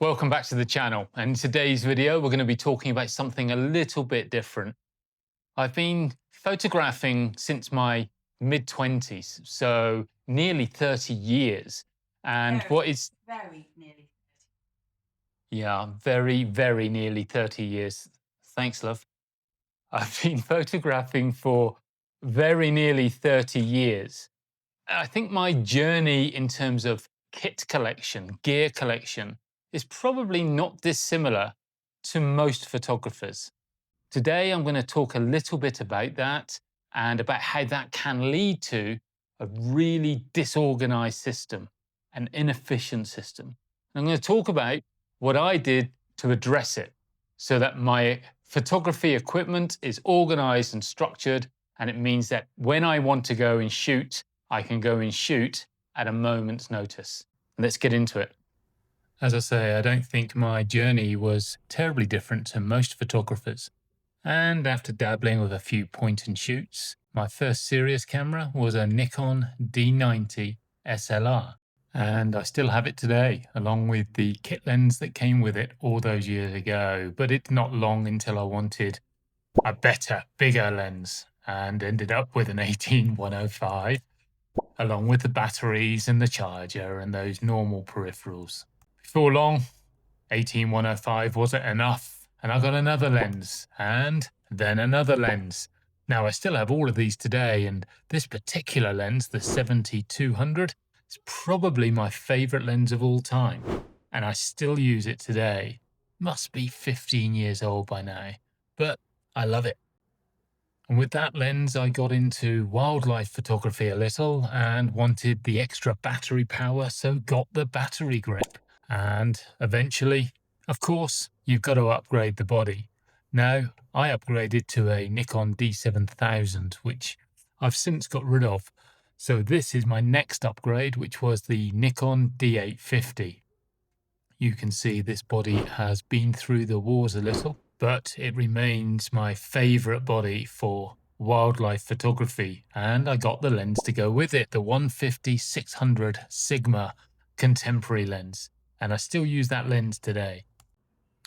Welcome back to the channel, and in today's video we're going to be talking about something a little bit different. I've been photographing since my mid-20s, so nearly 30 years. And Very, what is, very nearly. yeah, very nearly 30 years. Thanks, love. I've been photographing for very nearly 30 years. I think my journey in terms of kit collection, gear collection, is probably not dissimilar to most photographers. Today, I'm going to talk a little bit about that and about how that can lead to a really disorganized system, an inefficient system. I'm going to talk about what I did to address it so that my photography equipment is organized and structured. And it means that when I want to go and shoot, I can go and shoot at a moment's notice. Let's get into it. As I say, I don't think my journey was terribly different to most photographers. And after dabbling with a few point and shoots, my first serious camera was a Nikon D90 SLR. And I still have it today, along with the kit lens that came with it all those years ago. But it's not long until I wanted a better, bigger lens and ended up with an 18-105, along with the batteries and the charger and those normal peripherals. Before long, 18-105 wasn't enough, and I got another lens, and then another lens. Now I still have all of these today, and this particular lens, the 70-200, is probably my favorite lens of all time, and I still use it today. Must be 15 years old by now, but I love it. And with that lens, I got into wildlife photography a little and wanted the extra battery power, so got the battery grip. And eventually, of course, you've got to upgrade the body. Now, I upgraded to a Nikon D7000, which I've since got rid of. So this is my next upgrade, which was the Nikon D850. You can see this body has been through the wars a little, but it remains my favorite body for wildlife photography. And I got the lens to go with it, the 150-600 Sigma contemporary lens. And I still use that lens today.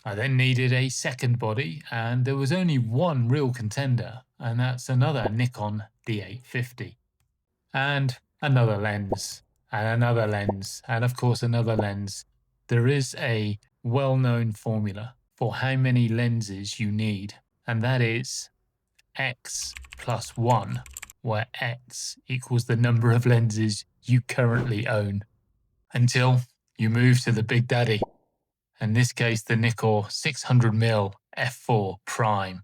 I then needed a second body, and there was only one real contender, and that's another Nikon D850. And another lens, and another lens, and of course another lens. There is a well-known formula for how many lenses you need, and that is X plus 1, where X equals the number of lenses you currently own, until you move to the Big Daddy, in this case the Nikon 600mm f4 prime.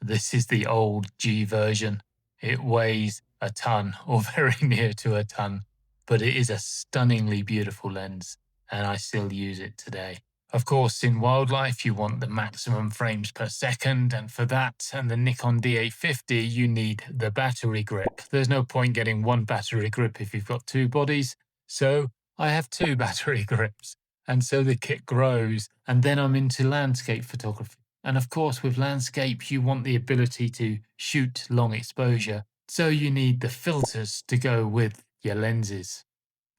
This is the old G version. It weighs a ton, or very near to a ton, but it is a stunningly beautiful lens, and I still use it today. Of course, in wildlife, you want the maximum frames per second, and for that and the Nikon D850, you need the battery grip. There's no point getting one battery grip if you've got two bodies, so I have two battery grips. And so the kit grows, and then I'm into landscape photography. And of course, with landscape, you want the ability to shoot long exposure. So you need the filters to go with your lenses.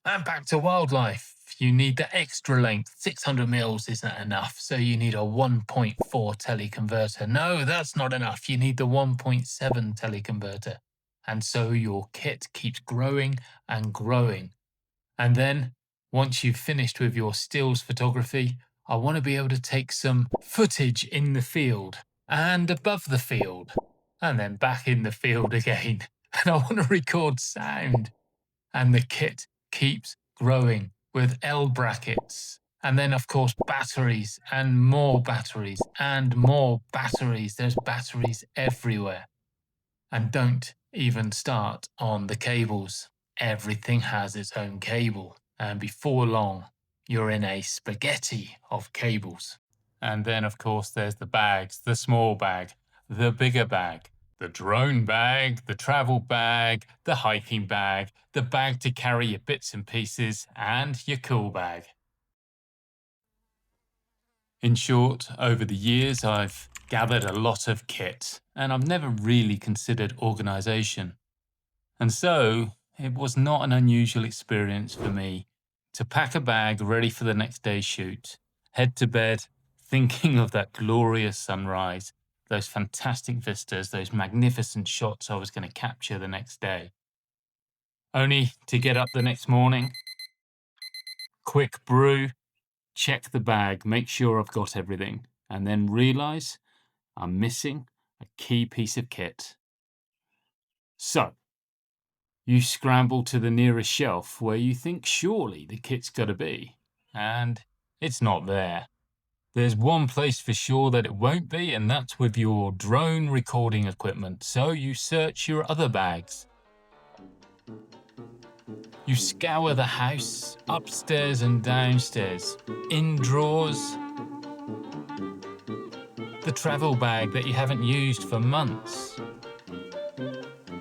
And back to wildlife. You need the extra length. 600 mils isn't enough. So you need a 1.4 teleconverter. No, that's not enough. You need the 1.7 teleconverter. And so your kit keeps growing and growing. And then once you've finished with your stills photography, I want to be able to take some footage in the field and above the field and then back in the field again. And I want to record sound. And the kit keeps growing with L brackets. And then, of course, batteries and more batteries and more batteries. There's batteries everywhere. And don't even start on the cables. Everything has its own cable. And before long, you're in a spaghetti of cables. And then, of course, there's the bags, the small bag, the bigger bag, the drone bag, the travel bag, the hiking bag, the bag to carry your bits and pieces, and your cool bag. In short, over the years, I've gathered a lot of kit, and I've never really considered organization. And so, it was not an unusual experience for me to pack a bag ready for the next day's shoot head to bed thinking of that glorious sunrise, those fantastic vistas, those magnificent shots I was going to capture the next day. Only to get up the next morning, quick brew, check the bag, make sure I've got everything, and then realize I'm missing a key piece of kit. So, you scramble to the nearest shelf where you think surely the kit's got to be, and it's not there. There's one place for sure that it won't be, and that's with your drone recording equipment. So you search your other bags. You scour the house, upstairs and downstairs, in drawers, the travel bag that you haven't used for months.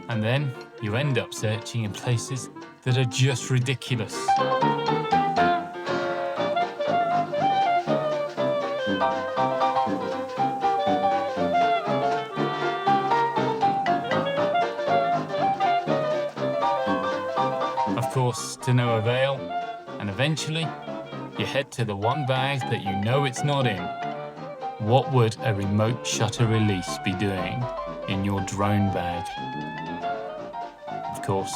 And then you end up searching in places that are just ridiculous. Of course, to no avail, and eventually you head to the one bag that you know it's not in. What would a remote shutter release be doing in your drone bag? Of course,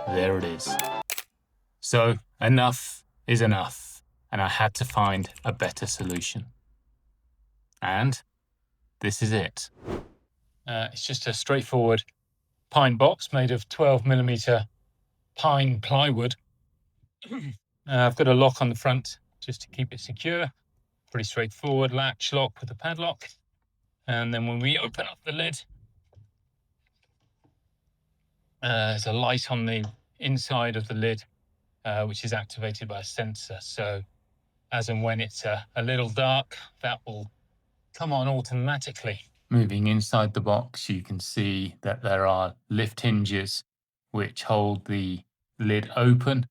there it is. So enough is enough, and I had to find a better solution. And this is it. It's just a straightforward pine box made of 12mm pine plywood. I've got a lock on the front just to keep it secure. Pretty straightforward latch lock with a padlock. And then when we open up the lid, there's a light on the inside of the lid, which is activated by a sensor. So as and when it's a little dark, that will come on automatically. Moving inside the box, you can see that there are lift hinges which hold the lid open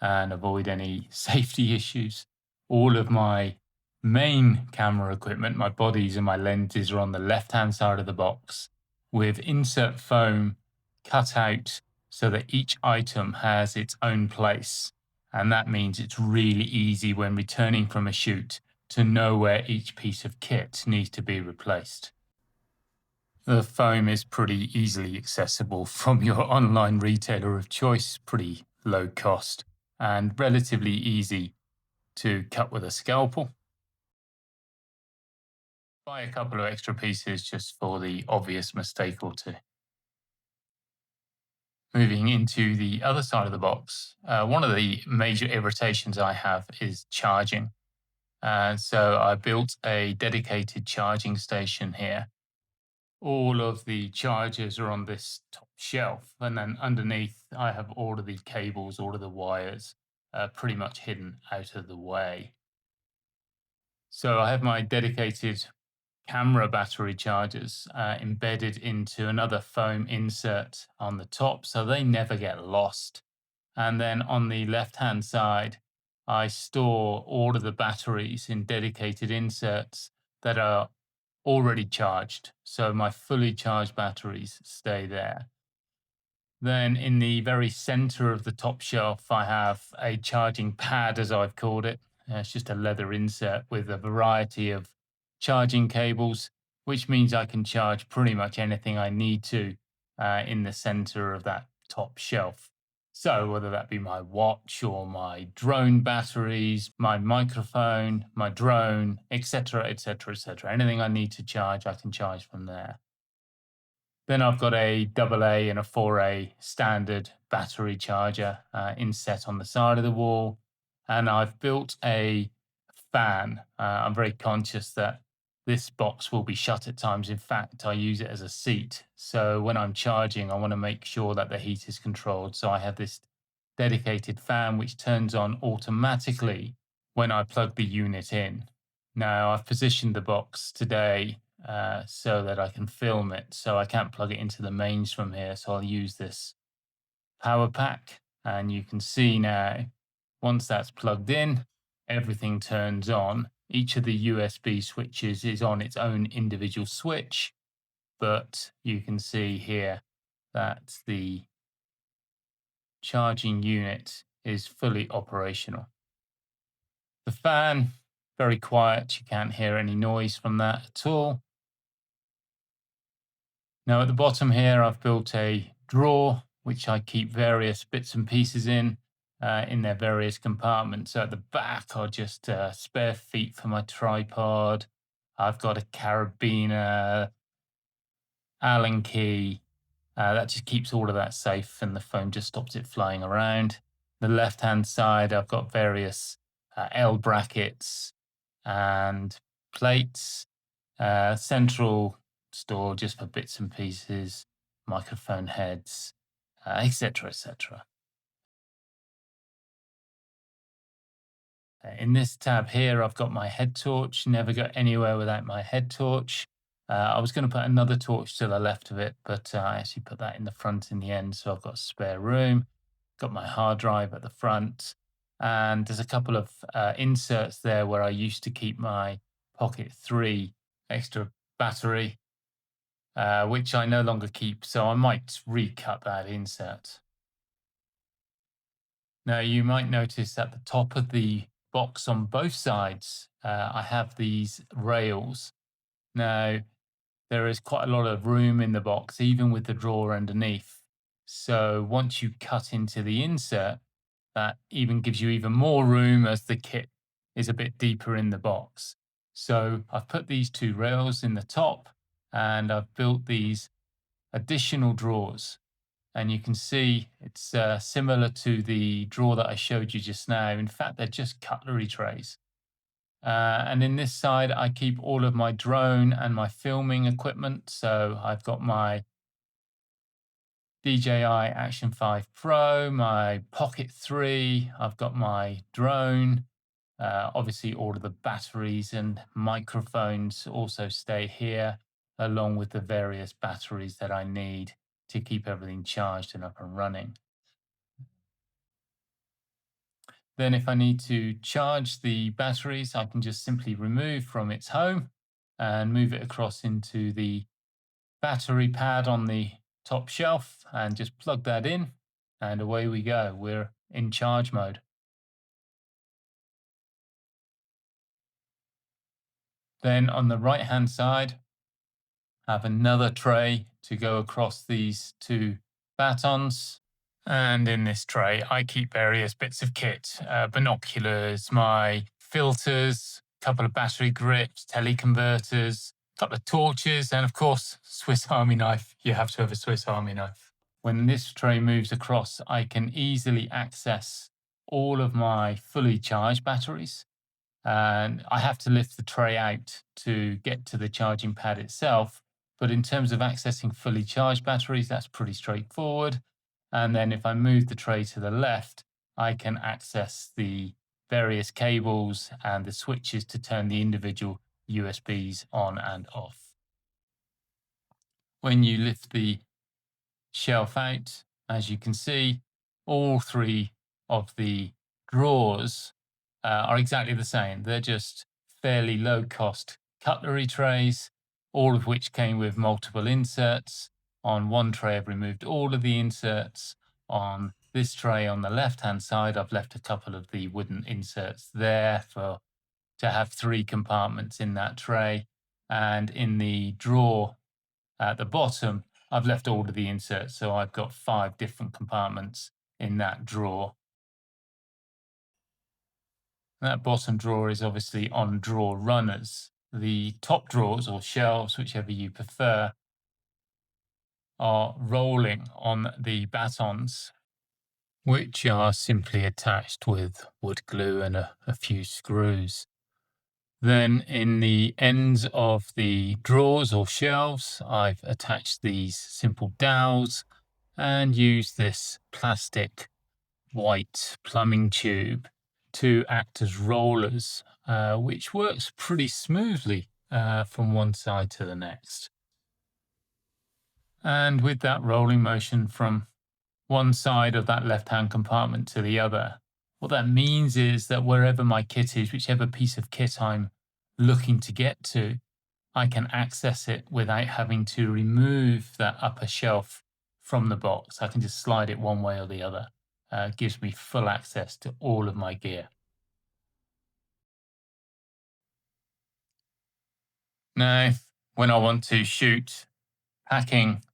and avoid any safety issues. All of my main camera equipment, my bodies and my lenses, are on the left-hand side of the box with insert foam cut out so that each item has its own place. And that means it's really easy when returning from a shoot to know where each piece of kit needs to be replaced. The foam is pretty easily accessible from your online retailer of choice, pretty low cost and relatively easy to cut with a scalpel. Buy a couple of extra pieces just for the obvious mistake or two. Moving into the other side of the box, one of the major irritations I have is charging. So I built a dedicated charging station here. All of the chargers are on this top shelf, and then underneath I have all of the cables, all of the wires pretty much hidden out of the way. So I have my dedicated camera battery chargers embedded into another foam insert on the top, so they never get lost. And then on the left-hand side, I store all of the batteries in dedicated inserts that are already charged. So my fully charged batteries stay there. Then in the very center of the top shelf, I have a charging pad, as I've called it. It's just a leather insert with a variety of charging cables, which means I can charge pretty much anything I need to in the center of that top shelf. So whether that be my watch or my drone batteries, my microphone, my drone, etc., etc., etc., anything I need to charge, I can charge from there. Then I've got a AA and a 4A standard battery charger inset on the side of the wall. And I've built a fan. I'm very conscious that this box will be shut at times. In fact, I use it as a seat. So when I'm charging, I want to make sure that the heat is controlled. So I have this dedicated fan which turns on automatically when I plug the unit in. Now, I've positioned the box today so that I can film it. So I can't plug it into the mains from here. So I'll use this power pack. And you can see now, once that's plugged in, everything turns on. Each of the USB switches is on its own individual switch. But you can see here that the charging unit is fully operational. The fan Very quiet. You can't hear any noise from that at all. Now at the bottom here, I've built a drawer, which I keep various bits and pieces in their various compartments. So at the back are just spare feet for my tripod. I've got a carabiner, Allen key. That just keeps all of that safe and the phone just stops it flying around. The left-hand side, I've got various L brackets and plates, central store just for bits and pieces, microphone heads, etc., etc. In this tab here, I've got my head torch. Never go anywhere without my head torch. I was going to put another torch to the left of it, but I actually put that in the front in the end, so I've got spare room. Got my hard drive at the front, and there's a couple of inserts there where I used to keep my Pocket 3 extra battery, which I no longer keep, so I might recut that insert. Now, you might notice at the top of the box on both sides, I have these rails. Now, there is quite a lot of room in the box, even with the drawer underneath. So once you cut into the insert, that even gives you even more room as the kit is a bit deeper in the box. So I've put these two rails in the top and I've built these additional drawers. And you can see it's similar to the drawer that I showed you just now. In fact, they're just cutlery trays. And in this side, I keep all of my drone and my filming equipment. So I've got my DJI Action 5 Pro, my Pocket 3, I've got my drone. Obviously, all of the batteries and microphones also stay here, along with the various batteries that I need to keep everything charged and up and running. Then if I need to charge the batteries, I can just simply remove from its home and move it across into the battery pad on the top shelf and just plug that in and away we go. We're in charge mode. Then on the right hand side, have another tray to go across these two batons. And in this tray, I keep various bits of kit, binoculars, my filters, a couple of battery grips, teleconverters, a couple of torches, and of course, Swiss Army knife. You have to have a Swiss Army knife. When this tray moves across, I can easily access all of my fully charged batteries. And I have to lift the tray out to get to the charging pad itself. But in terms of accessing fully charged batteries, that's pretty straightforward. And then if I move the tray to the left, I can access the various cables and the switches to turn the individual USBs on and off. When you lift the shelf out, as you can see, all three of the drawers are exactly the same. They're just fairly low cost cutlery trays, all of which came with multiple inserts. On one tray, I've removed all of the inserts. On this tray on the left-hand side, I've left a couple of the wooden inserts there to have three compartments in that tray. And in the drawer at the bottom, I've left all of the inserts. So I've got 5 different compartments in that drawer. That bottom drawer is obviously on drawer runners. The top drawers or shelves, whichever you prefer, are rolling on the batons, which are simply attached with wood glue and a few screws. Then in the ends of the drawers or shelves, I've attached these simple dowels and used this plastic white plumbing tube to act as rollers, which works pretty smoothly from one side to the next. And with that rolling motion from one side of that left-hand compartment to the other, what that means is that wherever my kit is, whichever piece of kit I'm looking to get to, I can access it without having to remove that upper shelf from the box. I can just slide it one way or the other. Gives me full access to all of my gear. Now, when I want to shoot packing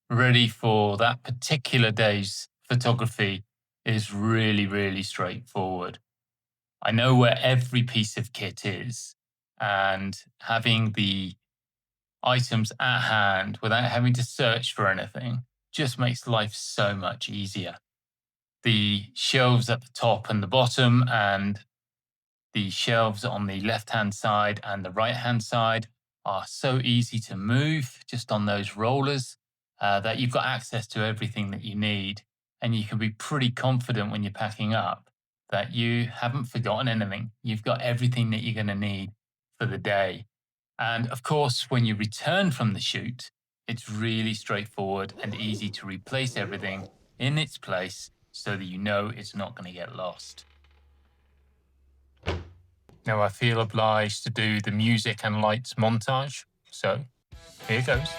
ready for that particular day's photography is really, really straightforward. I know where every piece of kit is, and having the items at hand without having to search for anything just makes life so much easier. The shelves at the top and the bottom, and the shelves on the left-hand side and the right-hand side are so easy to move just on those rollers that you've got access to everything that you need. And you can be pretty confident when you're packing up that you haven't forgotten anything. You've got everything that you're going to need for the day. And of course, when you return from the shoot, it's really straightforward and easy to replace everything in its place so that you know it's not going to get lost. Now I feel obliged to do the music and lights montage, so here goes.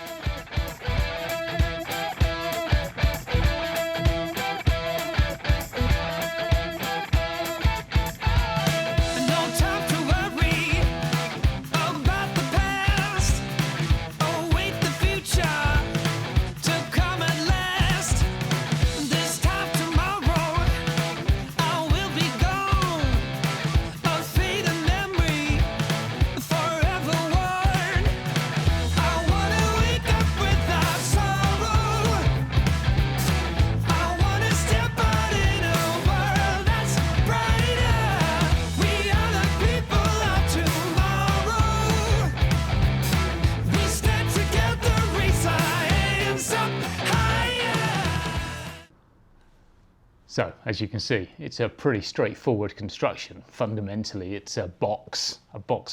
So, as you can see, it's a pretty straightforward construction. Fundamentally, it's a box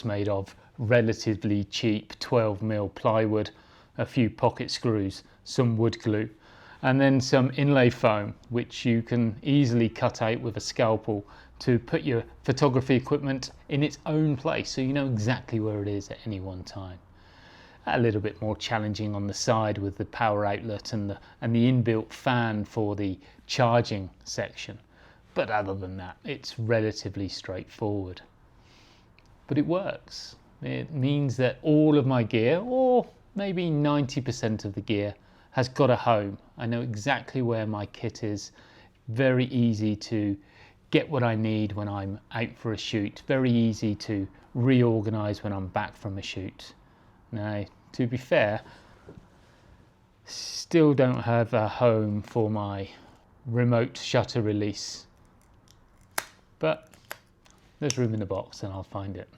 made of relatively cheap 12mm plywood, a few pocket screws, some wood glue, and then some inlay foam, which you can easily cut out with a scalpel to put your photography equipment in its own place, so you know exactly where it is at any one time. A little bit more challenging on the side with the power outlet and the inbuilt fan for the charging section, but other than that it's relatively straightforward. But it works. It means that all of my gear, or maybe 90% of the gear, has got a home. I know exactly where my kit is. Very easy to get what I need when I'm out for a shoot. Very easy to reorganize when I'm back from a shoot. Now, to be fair, still don't have a home for my remote shutter release, but there's room in the box and I'll find it.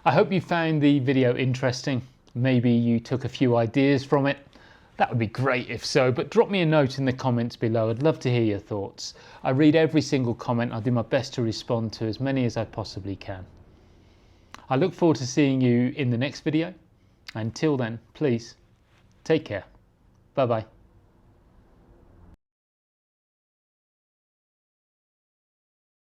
I hope you found the video interesting. Maybe you took a few ideas from it. That would be great if so, but drop me a note in the comments below. I'd love to hear your thoughts. I read every single comment. I'll do my best to respond to as many as I possibly can. I look forward to seeing you in the next video. Until then, please take care. Bye bye.